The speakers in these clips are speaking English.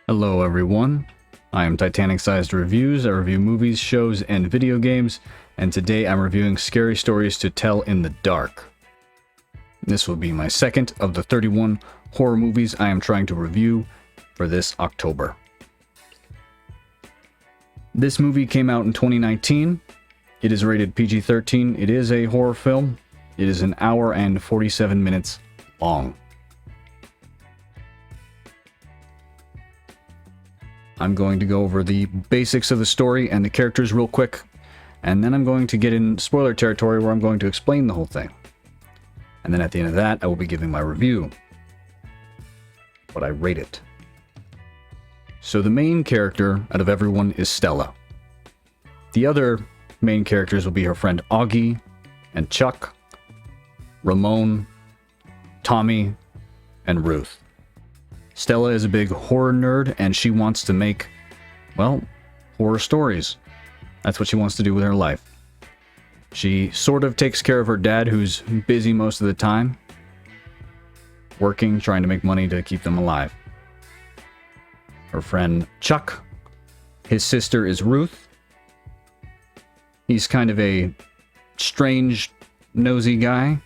Hello everyone, I am TitanicSizedReviews. I review movies, shows, and video games, and today I'm reviewing Scary Stories to Tell in the Dark. This will be my second of the 31 horror movies I am trying to review for this October. This movie came out in 2019. It is rated PG-13. It is a horror film. It is an hour and 47 minutes long. I'm going to go over the basics of the story and the characters real quick, and then I'm going to get in spoiler territory where I'm going to explain the whole thing. And then at the end of that, I will be giving my review, what I rate it. So the main character out of everyone is Stella. The other main characters will be her friend Augie and Chuck, Ramone, Tommy, and Ruth. Stella is a big horror nerd, and she wants to make, well, horror stories. That's what she wants to do with her life. She sort of takes care of her dad, who's busy most of the time, working, trying to make money to keep them alive. Her friend Chuck, his sister is Ruth. He's kind of a strange, nosy guy.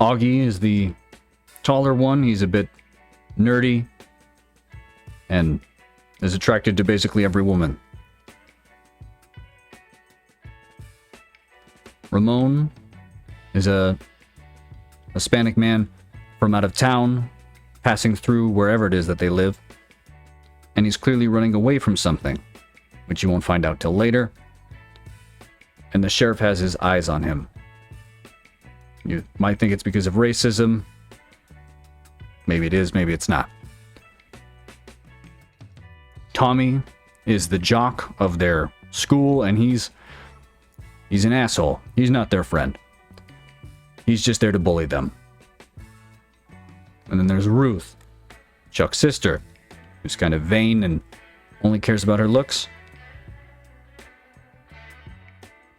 Augie is the taller one. He's a bit nerdy and is attracted to basically every woman. Ramone is a Hispanic man from out of town, passing through wherever it is that they live, and he's clearly running away from something, which you won't find out till later, and the sheriff has his eyes on him. You might think it's because of racism. Maybe it is, maybe it's not. Tommy is the jock of their school, and he's an asshole. He's not their friend. He's just there to bully them. And then there's Ruth, Chuck's sister, who's kind of vain and only cares about her looks,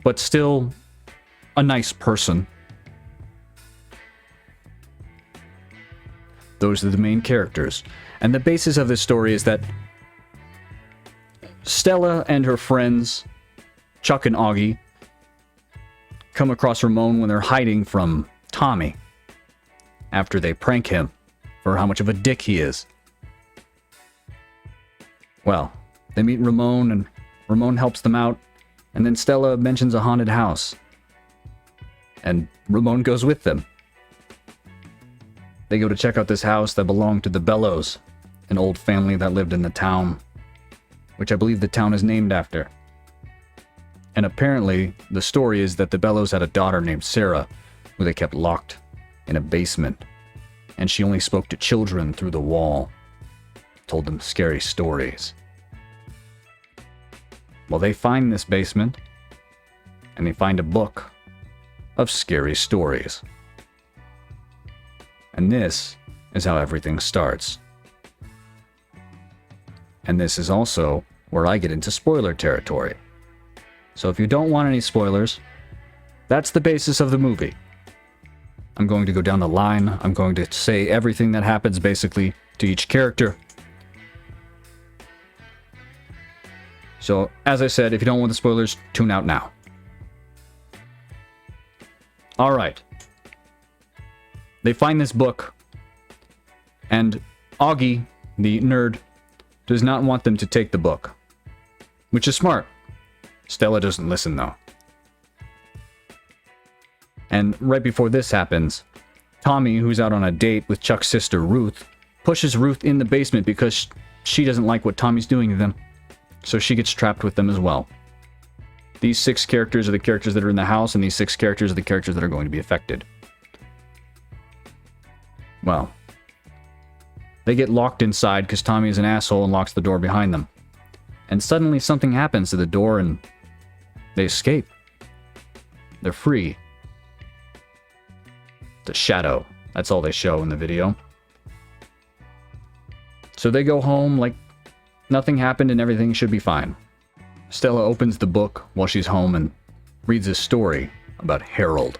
but still a nice person. Those are the main characters. And the basis of this story is that Stella and her friends, Chuck and Augie, come across Ramone when they're hiding from Tommy after they prank him for how much of a dick he is. Well, they meet Ramone, and Ramone helps them out, and then Stella mentions a haunted house, and Ramone goes with them. They go to check out this house that belonged to the Bellows, an old family that lived in the town, which I believe the town is named after. And apparently, the story is that the Bellows had a daughter named Sarah, who they kept locked in a basement, and she only spoke to children through the wall, told them scary stories. Well, they find this basement, and they find a book of scary stories. And this is how everything starts. And this is also where I get into spoiler territory. So if you don't want any spoilers, that's the basis of the movie. I'm going to go down the line. I'm going to say everything that happens basically to each character. So, as I said, if you don't want the spoilers, tune out now. Alright. They find this book, and Augie, the nerd, does not want them to take the book, which is smart. Stella doesn't listen, though. And right before this happens, Tommy, who's out on a date with Chuck's sister Ruth, pushes Ruth in the basement because she doesn't like what Tommy's doing to them, so she gets trapped with them as well. These 6 characters are the characters that are in the house, and these 6 characters are the characters that are going to be affected. Well, they get locked inside because Tommy is an asshole and locks the door behind them. And suddenly something happens to the door and they escape. They're free. The shadow. That's all they show in the video. So they go home like nothing happened and everything should be fine. Stella opens the book while she's home and reads a story about Harold,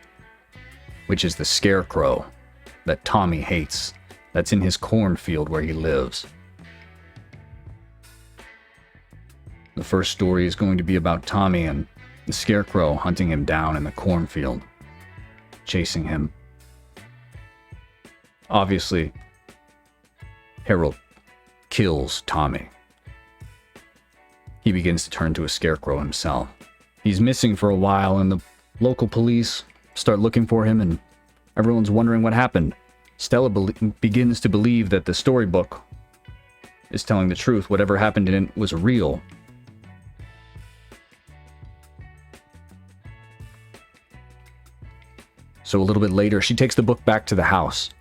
which is the scarecrow that Tommy hates that's in his cornfield where he lives. The first story is going to be about Tommy and the Scarecrow hunting him down in the cornfield, chasing him. Obviously, Harold kills Tommy. He begins to turn to a Scarecrow himself. He's missing for a while, and the local police start looking for him, and everyone's wondering what happened. Stella begins to believe that the storybook is telling the truth. Whatever happened in it was real. So a little bit later, she takes the book back to the house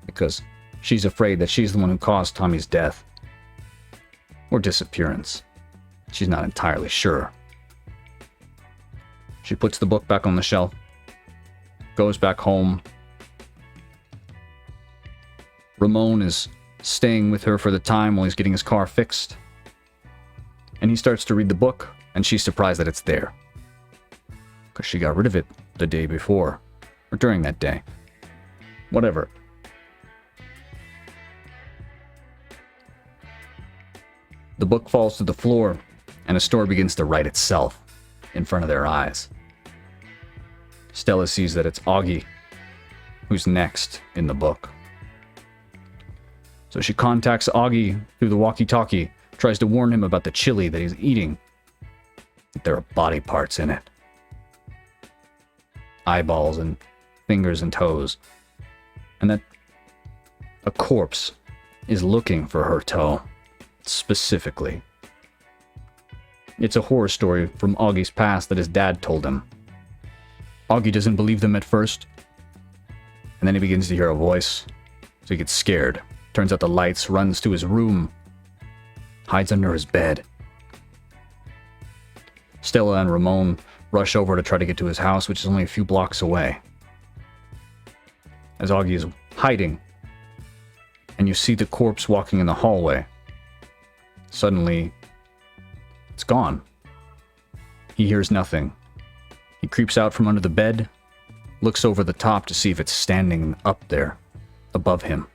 because she's afraid that she's the one who caused Tommy's death or disappearance. She's not entirely sure. She puts the book back on the shelf, goes back home. Ramone is staying with her for the time while he's getting his car fixed. And he starts to read the book, and she's surprised that it's there, because she got rid of it the day before. Or during that day. Whatever. The book falls to the floor, and a story begins to write itself in front of their eyes. Stella sees that it's Augie who's next in the book. So she contacts Augie through the walkie-talkie, tries to warn him about the chili that he's eating. That there are body parts in it. Eyeballs and fingers and toes, and that a corpse is looking for her toe, specifically. It's a horror story from Augie's past that his dad told him. Augie doesn't believe them at first, and then he begins to hear a voice, so he gets scared, turns out the lights, runs to his room, hides under his bed. Stella and Ramone rush over to try to get to his house, which is only a few blocks away. As Augie is hiding, and you see the corpse walking in the hallway. Suddenly, it's gone. He hears nothing. He creeps out from under the bed, looks over the top to see if it's standing up there, above him.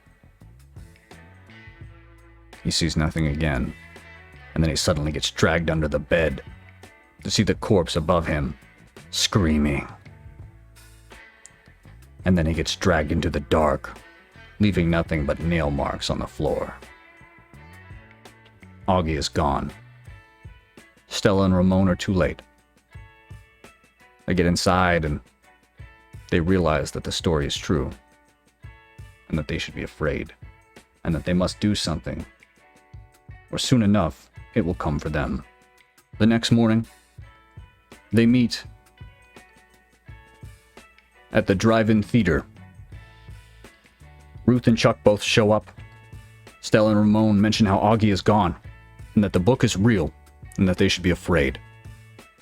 He sees nothing again, and then he suddenly gets dragged under the bed to see the corpse above him, screaming. And then he gets dragged into the dark, leaving nothing but nail marks on the floor. Augie is gone. Stella and Ramone are too late. They get inside and they realize that the story is true, and that they should be afraid, and that they must do something, or soon enough, it will come for them. The next morning, they meet at the drive-in theater. Ruth and Chuck both show up. Stella and Ramone mention how Augie is gone, and that the book is real, and that they should be afraid.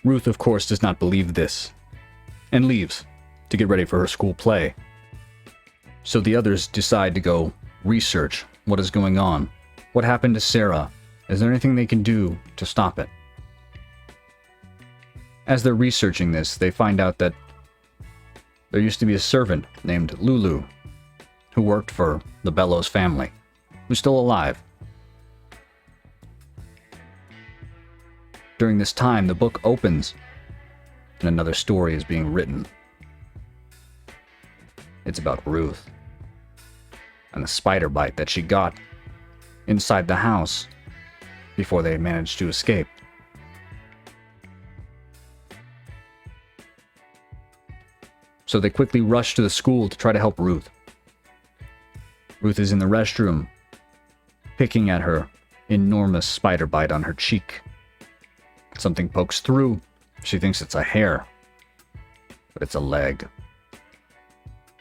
Ruth, of course, does not believe this, and leaves to get ready for her school play. So the others decide to go research what is going on. What happened to Sarah? Is there anything they can do to stop it? As they're researching this, they find out that there used to be a servant named Lulu who worked for the Bellows family, who's still alive. During this time, the book opens and another story is being written. It's about Ruth and the spider bite that she got inside the house before they managed to escape. So they quickly rush to the school to try to help Ruth. Ruth is in the restroom, picking at her enormous spider bite on her cheek. Something pokes through. She thinks it's a hair, but it's a leg.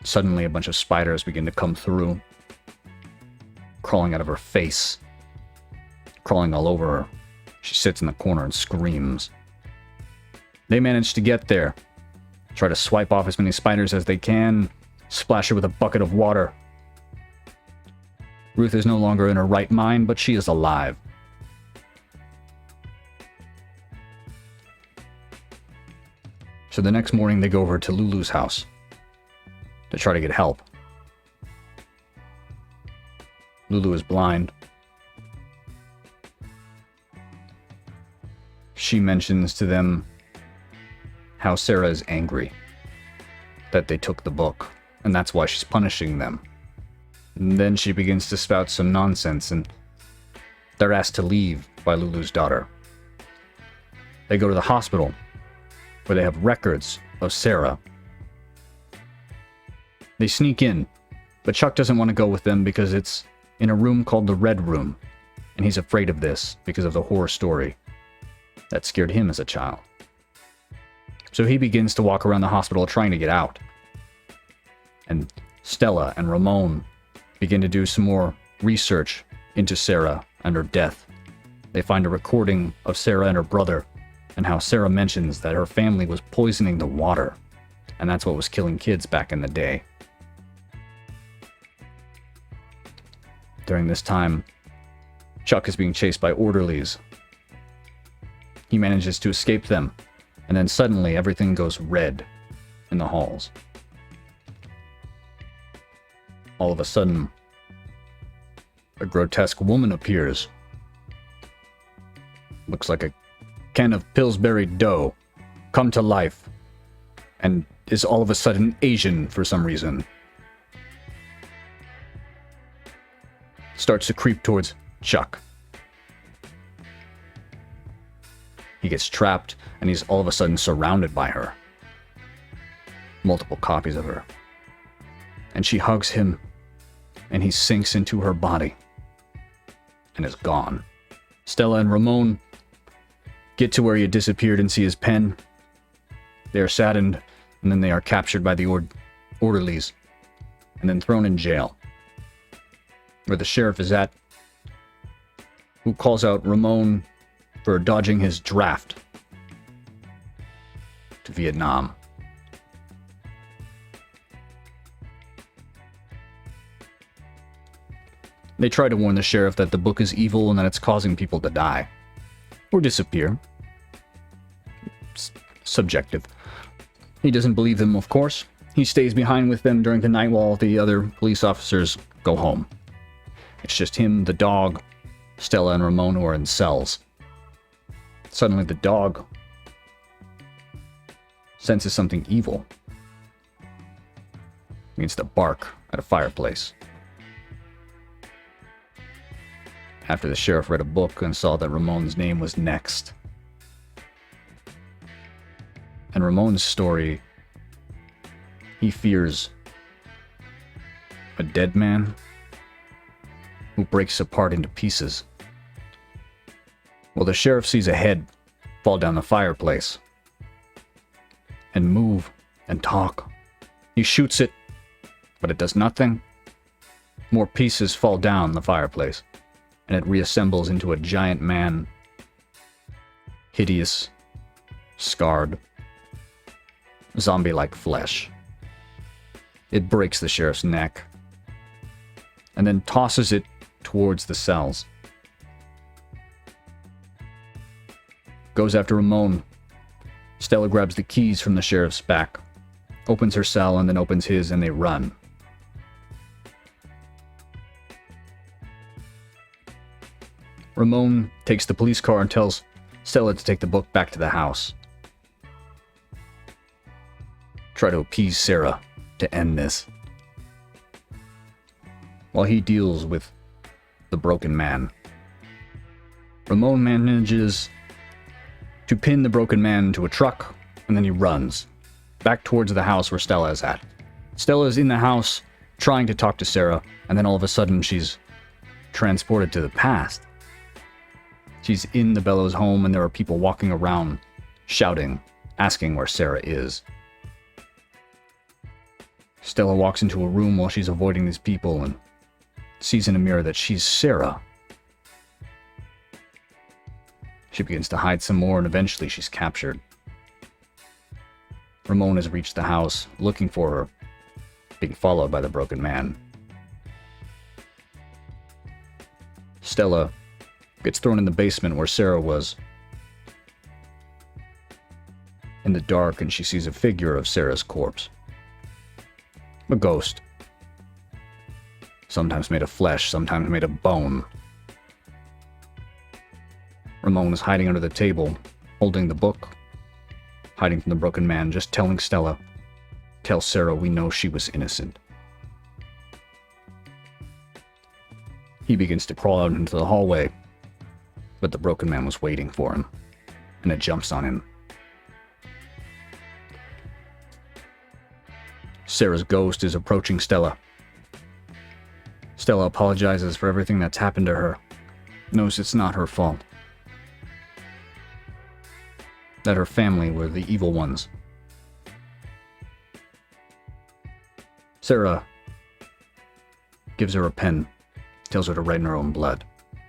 Suddenly, a bunch of spiders begin to come through, crawling out of her face, crawling all over her. She sits in the corner and screams. They manage to get there, try to swipe off as many spiders as they can, splash her with a bucket of water. Ruth is no longer in her right mind, but she is alive. So the next morning they go over to Lulu's house to try to get help. Lulu is blind. She mentions to them how Sarah is angry that they took the book, and that's why she's punishing them. And then she begins to spout some nonsense, and they're asked to leave by Lulu's daughter. They go to the hospital, where they have records of Sarah. They sneak in, but Chuck doesn't want to go with them because it's in a room called the Red Room, and he's afraid of this because of the horror story that scared him as a child. So he begins to walk around the hospital trying to get out. And Stella and Ramone begin to do some more research into Sarah and her death. They find a recording of Sarah and her brother, and how Sarah mentions that her family was poisoning the water, and that's what was killing kids back in the day. During this time, Chuck is being chased by orderlies. He manages to escape them, and then suddenly everything goes red in the halls. All of a sudden, a grotesque woman appears. Looks like a can of Pillsbury dough come to life, and is all of a sudden Asian for some reason. Starts to creep towards Chuck. He gets trapped, and he's all of a sudden surrounded by her. Multiple copies of her. And she hugs him, and he sinks into her body, and is gone. Stella and Ramone get to where he had disappeared and see his pen. They are saddened, and then they are captured by the orderlies, and then thrown in jail, where the sheriff is at, who calls out Ramone for dodging his draft to Vietnam. They try to warn the sheriff that the book is evil and that it's causing people to die or disappear. Subjective. He doesn't believe them, of course. He stays behind with them during the night while the other police officers go home. It's just him, the dog, Stella, and Ramone who are in cells. Suddenly the dog senses something evil. He begins to bark at a fireplace. After the sheriff read a book and saw that Ramone's name was next. And Ramone's story, he fears a dead man who breaks apart into pieces. Well, the sheriff sees a head fall down the fireplace and move and talk. He shoots it, but it does nothing. More pieces fall down the fireplace, and it reassembles into a giant man, hideous, scarred, zombie-like flesh. It breaks the sheriff's neck, and then tosses it towards the cells. Goes after Ramone. Stella grabs the keys from the sheriff's back, opens her cell, and then opens his, and they run. Ramone takes the police car and tells Stella to take the book back to the house. Try to appease Sarah to end this, while he deals with the broken man. Ramone manages to pin the broken man to a truck, and then he runs back towards the house where Stella is at. Stella is in the house trying to talk to Sarah, and then all of a sudden she's transported to the past. She's in the Bellows home, and there are people walking around, shouting, asking where Sarah is. Stella walks into a room while she's avoiding these people and sees in a mirror that she's Sarah. She begins to hide some more, and eventually she's captured. Ramone has reached the house, looking for her, being followed by the broken man. Stella gets thrown in the basement where Sarah was. In the dark, and she sees a figure of Sarah's corpse. A ghost. sometimes made of flesh, sometimes made of bone. Ramone is hiding under the table, holding the book, hiding from the broken man, just telling Stella, "Tell Sarah we know she was innocent." He begins to crawl out into the hallway, but the broken man was waiting for him, and it jumps on him. Sarah's ghost is approaching Stella. Stella apologizes for everything that's happened to her, knows it's not her fault, that her family were the evil ones. Sarah gives her a pen, tells her to write in her own blood,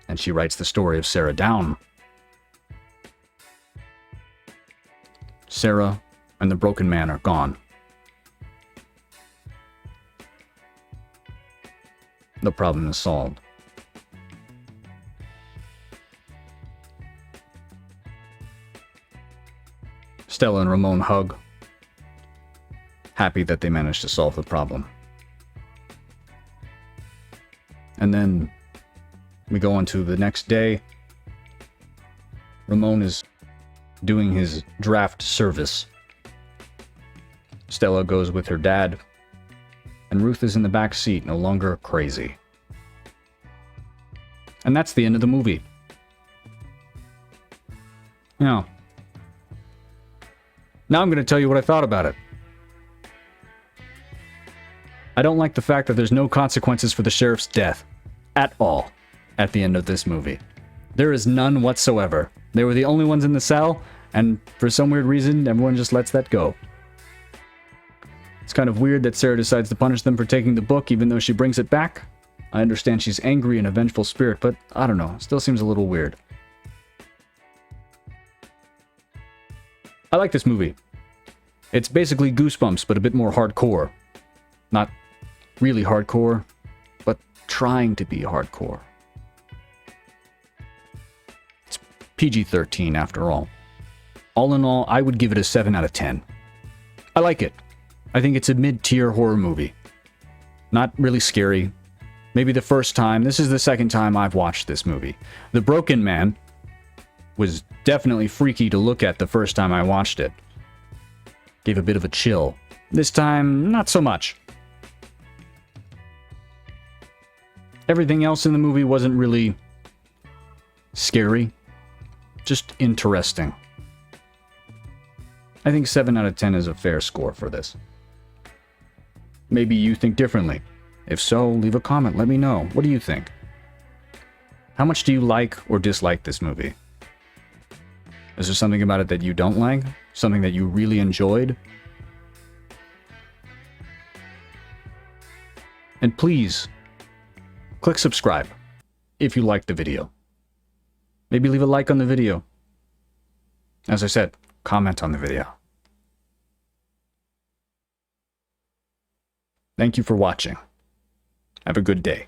and she writes the story of Sarah down. Sarah and the broken man are gone. The problem is solved. Stella and Ramone hug, happy that they managed to solve the problem. And then we go on to the next day. Ramone is doing his draft service. Stella goes with her dad, and Ruth is in the back seat, no longer crazy. And that's the end of the movie. Now I'm going to tell you what I thought about it. I don't like the fact that there's no consequences for the sheriff's death. At all. At the end of this movie. There is none whatsoever. They were the only ones in the cell, and for some weird reason, everyone just lets that go. It's kind of weird that Sarah decides to punish them for taking the book, even though she brings it back. I understand she's angry and a vengeful spirit, but I don't know. It still seems a little weird. I like this movie. It's basically Goosebumps, but a bit more hardcore. Not really hardcore, but trying to be hardcore. It's PG-13 after all. All in all, I would give it a 7 out of 10. I like it. I think it's a mid-tier horror movie. Not really scary. Maybe the first time. This is the second time I've watched this movie. The Broken Man was definitely freaky to look at the first time I watched it. Gave a bit of a chill. This time, not so much. Everything else in the movie wasn't really scary. Just interesting. I think 7 out of 10 is a fair score for this. Maybe you think differently. If so, leave a comment, let me know. What do you think? How much do you like or dislike this movie? Is there something about it that you don't like? Something that you really enjoyed? And please, click subscribe if you liked the video. Maybe leave a like on the video. As I said, comment on the video. Thank you for watching. Have a good day.